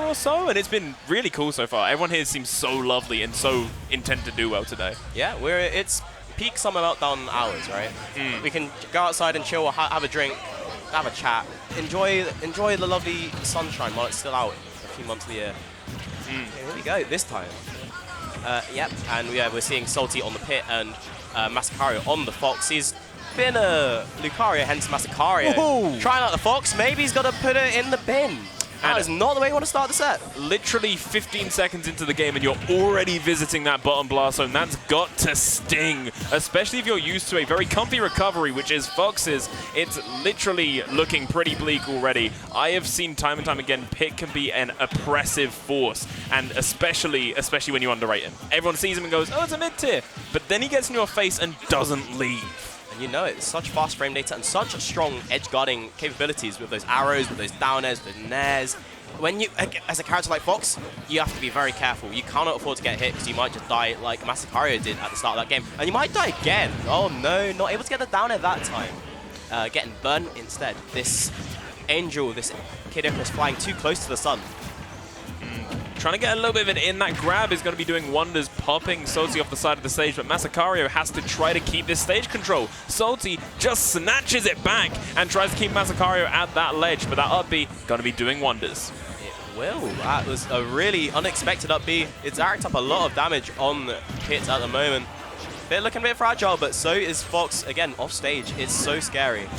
or so, and it's been really cool so far. Everyone here seems so lovely and so intent to do well today. Yeah, it's peak summer Meltdown hours, right? We can go outside and chill, have a drink, have a chat, enjoy the lovely sunshine while it's still out a few months of the year. Okay, here we go, this time. Yep, and we're seeing Salty on the pit and Masocario on the Fox. He's been a Lucario, hence Masocario. Trying out the Fox, maybe he's got to put it in the bin. That is not the way you want to start the set. Literally 15 seconds into the game and you're already visiting that bottom blast zone. That's got to sting, especially if you're used to a very comfy recovery, which is Fox's. It's literally looking pretty bleak already. I have seen time and time again, Pit can be an oppressive force, and especially when you underrate him. Everyone sees him and goes, oh, it's a mid-tier. But then he gets in your face and doesn't leave. You know it, such fast frame data and such strong edge guarding capabilities with those arrows, with those down airs, with those nairs. When you, as a character like Fox, you have to be very careful. You cannot afford to get hit because you might just die like Masocario did at the start of that game. And you might die again. Oh no, not able to get the down air that time. Getting burnt instead. This Angel, this Kid Icarus flying too close to the sun. Trying to get a little bit of it in. That grab is going to be doing wonders, popping Salty off the side of the stage, but Masocario has to try to keep this stage control. Salty just snatches it back and tries to keep Masocario at that ledge, but that up B going to be doing wonders. It will. That was a really unexpected up B. It's racked up a lot of damage on Pit at the moment. They're looking a bit fragile, but so is Fox. Again, off stage. It's so scary.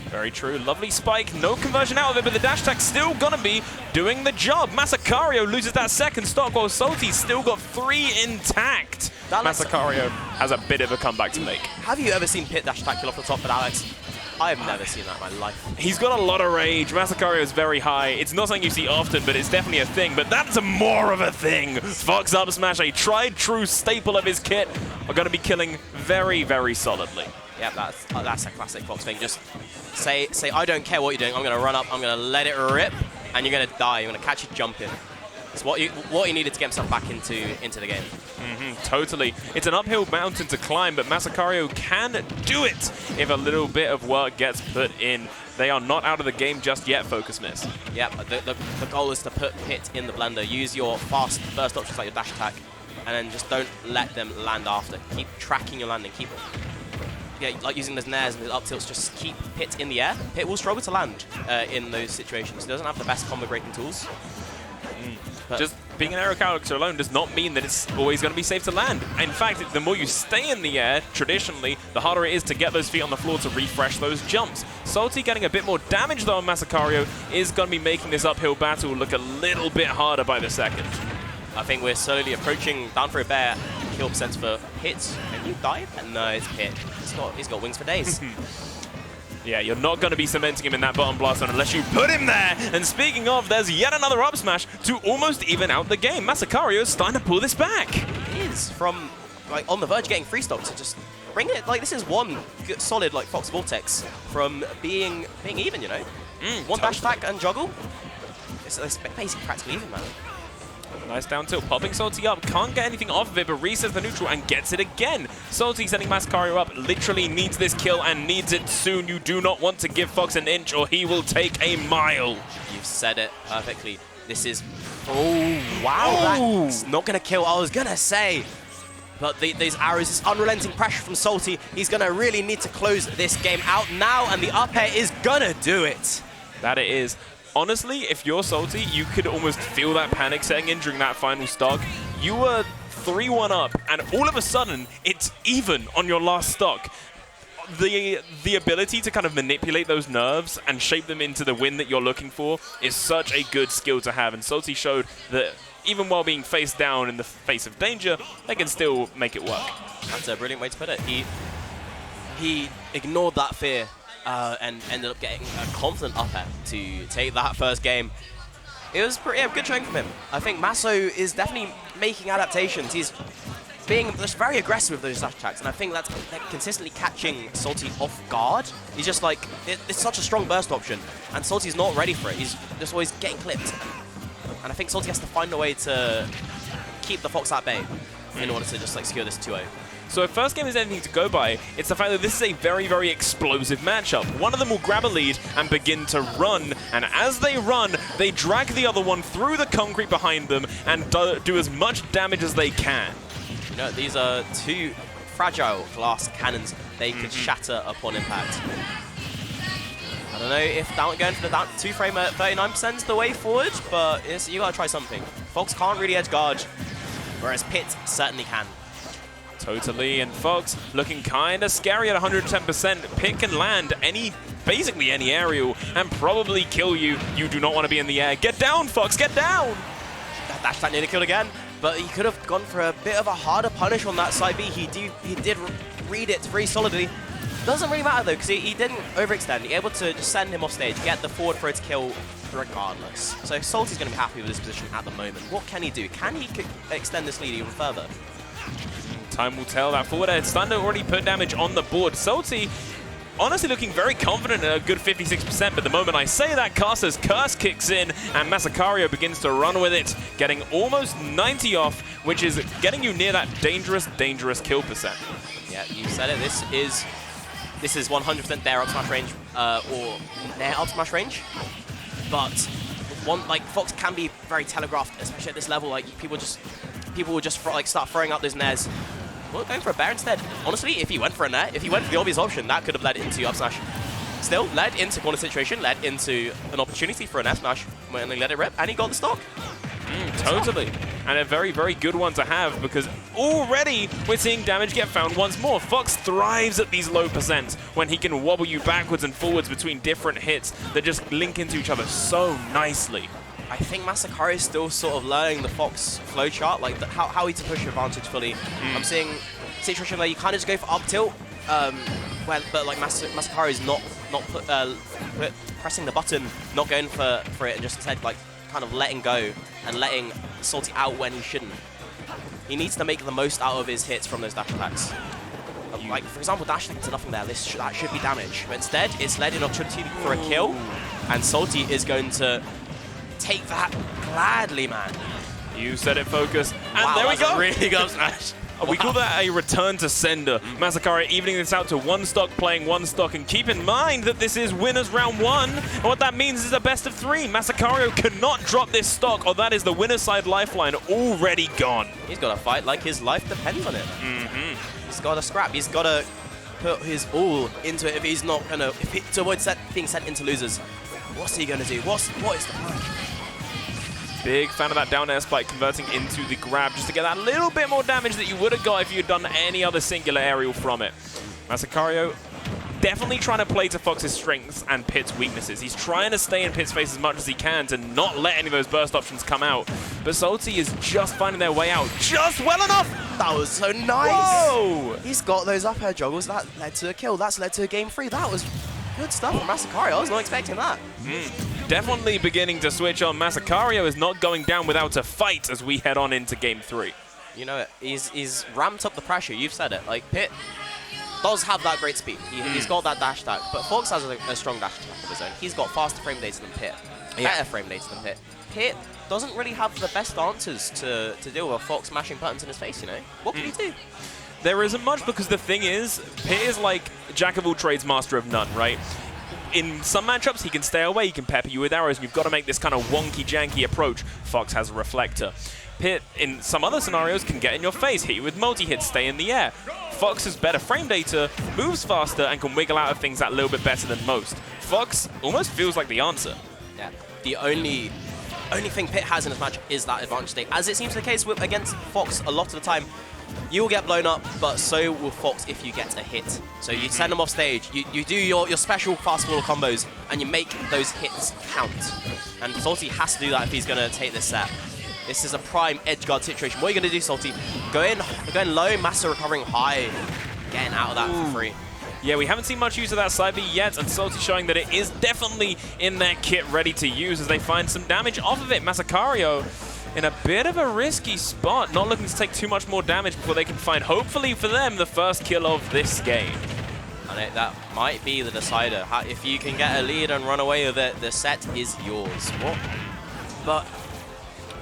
Very true. Lovely spike. No conversion out of it, but the dash attack's still going to be doing the job. Masocario loses that second stock while Salty's still got 3 intact. Masocario has a bit of a comeback to make. Have you ever seen Pit dash attack kill off the top with Alex? I have never seen that in my life. He's got a lot of rage. Masocario is very high. It's not something you see often, but it's definitely a thing. But that's more of a thing. Fox up smash, a tried true staple of his kit, are going to be killing very, very solidly. Yeah, that's a classic Fox thing. Just say I don't care what you're doing. I'm going to run up. I'm going to let it rip, and you're going to die. You're going to catch it jumping. It's what you needed to get himself back into the game. Totally. It's an uphill mountain to climb, but Masocario can do it if a little bit of work gets put in. They are not out of the game just yet, Focus Miss. Yeah, the goal is to put Pit in the blender. Use your fast burst options like your dash attack, and then just don't let them land after. Keep tracking your landing. Keep like using those nairs and the up tilts, just keep Pit in the air. Pit will struggle to land in those situations. He doesn't have the best combo breaking tools. Just being an aero character alone does not mean that it's always going to be safe to land. In fact, the more you stay in the air, traditionally, the harder it is to get those feet on the floor to refresh those jumps. Salty getting a bit more damage though on Masocario is going to be making this uphill battle look a little bit harder by the second. I think we're slowly approaching down for a bear kill percents for Pit. Can you dive? No, it's Pit. He's got wings for days. Yeah, you're not going to be cementing him in that bottom blast zone unless you put him there. And speaking of, there's yet another up smash to almost even out the game. Masocario is starting to pull this back. He is from like on the verge of getting free stock to just bring it. Like this is one good, solid like Fox Vortex from being even, you know. One dash attack and juggle. It's basically practically even, man. Nice down tilt, popping Salty up, can't get anything off of it, but resets the neutral and gets it again. Salty sending Masocario up, literally needs this kill and needs it soon. You do not want to give Fox an inch or he will take a mile. You've said it perfectly. This is, oh wow, that's not gonna kill, I was gonna say. But these arrows, this unrelenting pressure from Salty, he's gonna really need to close this game out now, and the up air is gonna do it. That it is. Honestly, if you're Salty, you could almost feel that panic setting in during that final stock. You were 3-1 up, and all of a sudden, it's even on your last stock. The ability to kind of manipulate those nerves and shape them into the win that you're looking for is such a good skill to have, and Salty showed that even while being face down in the face of danger, they can still make it work. That's a brilliant way to put it. He ignored that fear. And ended up getting a confident up air to take that first game. It was pretty good showing from him. I think Maso is definitely making adaptations. He's being just very aggressive with those dash attacks, and I think that's consistently catching Salty off guard. He's just like, it's such a strong burst option, and Salty's not ready for it. He's just always getting clipped. And I think Salty has to find a way to keep the Fox at bay in order to just like secure this 2-0. So if first game is anything to go by, it's the fact that this is a very, very explosive matchup. One of them will grab a lead and begin to run, and as they run, they drag the other one through the concrete behind them and do as much damage as they can. You know, these are two fragile glass cannons. They could shatter upon impact. I don't know if going for the down 2-frame at 39% is the way forward, but you gotta try something. Fox can't really edge guard, whereas Pit certainly can. Totally, and Fox looking kind of scary at 110%. Pit can land basically any aerial and probably kill you. You do not want to be in the air. Get down, Fox, get down! That dash attack nearly killed again, but he could have gone for a bit of a harder punish on that side B. He did read it very solidly. Doesn't really matter though, because he didn't overextend. He able to just send him off stage, get the forward throw to kill regardless. So Salty's going to be happy with his position at the moment. What can he do? Can he extend this lead even further? Time will tell. That forward air Thunder already put damage on the board. Salty honestly looking very confident at a good 56%, but the moment I say that, Caster's Curse kicks in and Masocario begins to run with it, getting almost 90 off, which is getting you near that dangerous, dangerous kill percent. Yeah, you said it. This is 100% their up smash range, or their up smash range. But Fox can be very telegraphed, especially at this level. Like people will just start throwing out those nairs. Well, going for a bear instead. Honestly, if he went for a nair, if he went for the obvious option, that could have led into up smash. Still led into corner situation, led into an opportunity for an F smash when they let it rip, and he got the stock. Totally. And a very, very good one to have, because already we're seeing damage get found once more. Fox thrives at these low percents when he can wobble you backwards and forwards between different hits that just link into each other so nicely. I think Masocario is still sort of learning the Fox flowchart, like how he to push your advantage fully. I'm seeing a situation where you kind of just go for up tilt, but like Masocario is not pressing the button, not going for it, and just instead like kind of letting go and letting Salty out when he shouldn't. He needs to make the most out of his hits from those dash attacks. Like, for example, dash attack into nothing there. That should be damage. But instead, it's led an opportunity for a kill, and Salty is going to take that gladly, man. You said it, Focus. And wow, there we go. Really good smash. We call that a return to sender. Masocario evening this out to one stock, playing one stock, and keep in mind that this is winners round 1. And what that means is a best of 3. Masocario cannot drop this stock, or that is the winner's side lifeline already gone. He's got to fight like his life depends on it. He's got to scrap. He's got to put his all into it if he's not gonna to avoid being sent into losers. What's he gonna do? What is the plan? Big fan of that down air spike converting into the grab just to get that little bit more damage that you would have got if you had done any other singular aerial from it. Masocario definitely trying to play to Fox's strengths and Pit's weaknesses. He's trying to stay in Pit's face as much as he can to not let any of those burst options come out. But Salty is just finding their way out just well enough. That was so nice. Whoa! He's got those up air juggles. That led to a kill. That's led to a game 3. That was good stuff from Masocario. I was not expecting that. Definitely beginning to switch on. Masocario is not going down without a fight as we head on into game 3. You know, he's ramped up the pressure. You've said it. Like, Pit does have that great speed. He's got that dash attack, but Fox has a strong dash attack of his own. He's got faster frame data than Pit, better frame data than Pit. Pit doesn't really have the best answers to deal with Fox mashing buttons in his face, you know? What can he do? There isn't much, because the thing is, Pit is like jack of all trades, master of none, right? In some matchups, he can stay away, he can pepper you with arrows, and you've got to make this kind of wonky, janky approach. Fox has a reflector. Pit, in some other scenarios, can get in your face, hit you with multi-hits, stay in the air. Fox has better frame data, moves faster, and can wiggle out of things that little bit better than most. Fox almost feels like the answer. Yeah, the only thing Pit has in his match is that advantage state. As it seems to be the case against Fox a lot of the time, you will get blown up, but so will Fox if you get a hit. So you send them off stage, you do your special fast forward combos, and you make those hits count. And Salty has to do that if he's going to take this set. This is a prime edge guard situation. What are you going to do, Salty? Going low, Massa recovering high, getting out of that for free. Yeah, we haven't seen much use of that side B yet, and Salty showing that it is definitely in their kit ready to use as they find some damage off of it. Masocario in a bit of a risky spot, not looking to take too much more damage before they can find, hopefully for them, the first kill of this game. And that might be the decider. If you can get a lead and run away with it, the set is yours. What? But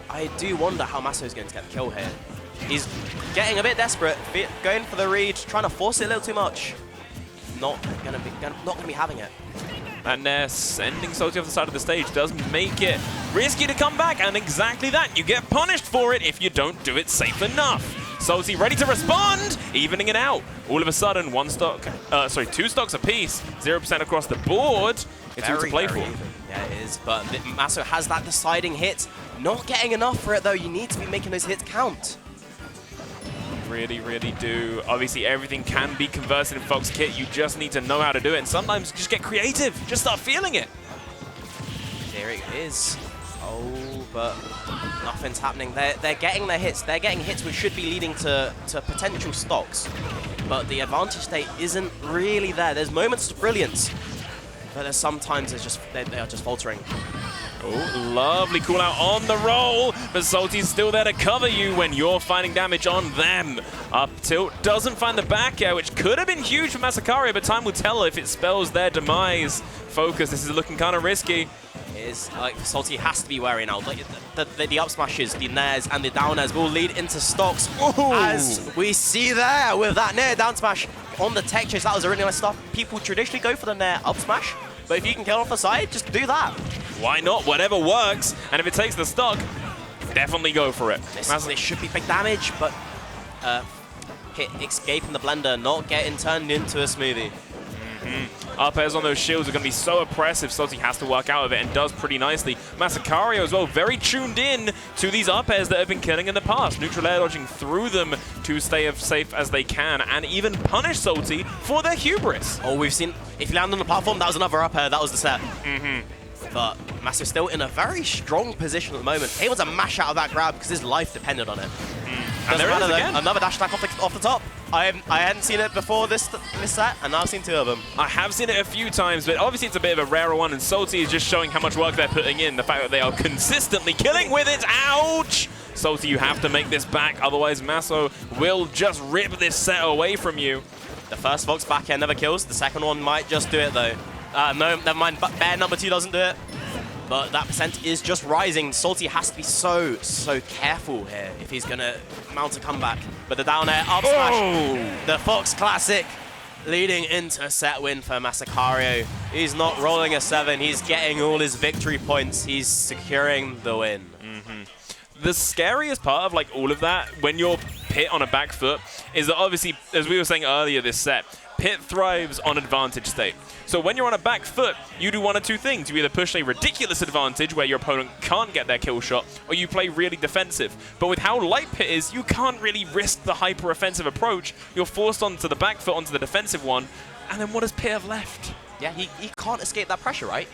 I do wonder how Maso is going to get the kill here. He's getting a bit desperate, going for the read, trying to force it a little too much. Not gonna be having it. And sending Salty off the side of the stage does make it risky to come back, and exactly that. You get punished for it if you don't do it safe enough. Salty ready to respond, evening it out. All of a sudden, two stocks apiece, 0% across the board. It's all to play for. Yeah, it is, but Maso has that deciding hit. Not getting enough for it, though. You need to be making those hits count. Really, really do. Obviously, everything can be converted in Fox Kit. You just need to know how to do it, and sometimes just get creative. Just start feeling it. There it is. Oh, but nothing's happening. They're getting their hits. They're getting hits which should be leading to potential stocks. But the advantage state isn't really there. There's moments of brilliance, but there's sometimes they are just faltering. Oh, lovely call out on the roll, but Salty's still there to cover you when you're finding damage on them. Up tilt doesn't find the back air, which could have been huge for Masocario, but time will tell if it spells their demise. Focus, this is looking kind of risky. Salty has to be wary now. Like, the up smashes, the nairs, and the down airs will lead into stocks. Ooh. As we see there with that nair down smash on the tech chase. That was a really nice stuff. People traditionally go for the nair up smash, but if you can kill off the side, just do that. Why not? Whatever works. And if it takes the stock, definitely go for it. This should be big damage, but hit escaping the blender, not getting turned into a smoothie. Up airs on those shields are going to be so oppressive. Salty has to work out of it and does pretty nicely. Masocario as well, very tuned in to these up airs that have been killing in the past. Neutral air dodging through them to stay as safe as they can and even punish Salty for their hubris. Oh, we've seen, if you land on the platform, that was another up air, that was the set. But Maso's still in a very strong position at the moment. Able to mash out of that grab because his life depended on it. And there it is again. Another dash attack off the top. I hadn't seen it before this set, and now I've seen two of them. I have seen it a few times, but obviously it's a bit of a rarer one, and Salty is just showing how much work they're putting in. The fact that they are consistently killing with it. Ouch! Salty, you have to make this back, otherwise Maso will just rip this set away from you. The first Fox back air never kills. The second one might just do it, though. No, never mind. Bear number 2 doesn't do it. But that percent is just rising. Salty has to be so careful here if he's going to mount a comeback. But the down air up smash, the Fox Classic, leading into a set win for Masocario. He's not rolling a 7. He's getting all his victory points. He's securing the win. The scariest part of like all of that, when you're Pit on a back foot, is that obviously, as we were saying earlier this set, Pit thrives on advantage state. So when you're on a back foot, you do one of two things. You either push a ridiculous advantage where your opponent can't get their kill shot, or you play really defensive. But with how light Pit is, you can't really risk the hyper-offensive approach. You're forced onto the back foot, onto the defensive one, and then what does Pit have left? Yeah, he can't escape that pressure, right?